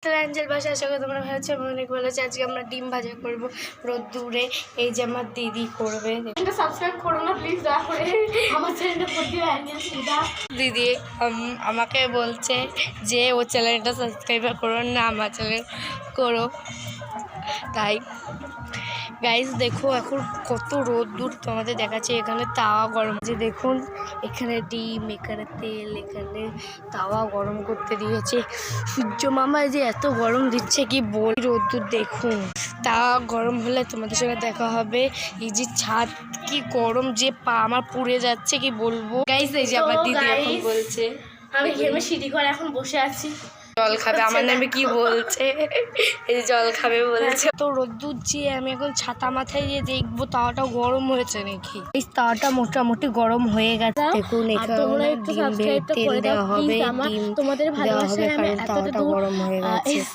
Angel বাসা আশা করি তোমরা ভালো আছো। আমি অনেক ভালো আছি। আজকে আমরা ডিম ভাজা করবো রোদ্দুরে। এই যে আমার দিদি করবে। সাবস্ক্রাইব করো না প্লিজ, দয়া করে আমার চ্যানেলটা করতে অ্যাঞ্জেল সুধা। দিদি আমাকে বলছে যে ও চ্যানেলটা সাবস্ক্রাইব করো না, আমার চ্যানেল করো। তাই গাইস দেখো এখন কত রোদ্দুর তোমাদের দেখাচ্ছে। এখানে তাওয়া গরম যে দেখুন, এখানে ডিম, এখানে তেল, এখানে তাওয়া গরম করতে দিয়েছে। সূর্য মামা যে এত গরম দিচ্ছে কি বল। রোদ্দুর দেখুন, তাওয়া গরম হলে তোমাদের সঙ্গে দেখা হবে। এই যে ছাদ কি গরম, যে পা আমার পুড়ে যাচ্ছে কি বলবো। গাইস এই যে আমার দিদি এখন বলছে আমি ঘেমে সিঁড়ি করে এখন বসে আছি। জল খাবে আমার নামে কি বলছে, এই যে জল খাবে বলছে। তো রোদ্দুর যে আমি এখন ছাতা মাথায় দিয়ে দেখবো তাওয়াটা গরম হয়েছে নাকি। এই তাওয়াটা মোটামুটি গরম হয়ে গেছে। দেখুন এখানে ডিম তেল দেওয়া হবে, ডিম তোমাদের দেওয়া হবে ভালোবাসায় কারণ তাওয়াটা গরম হয়ে গেছে।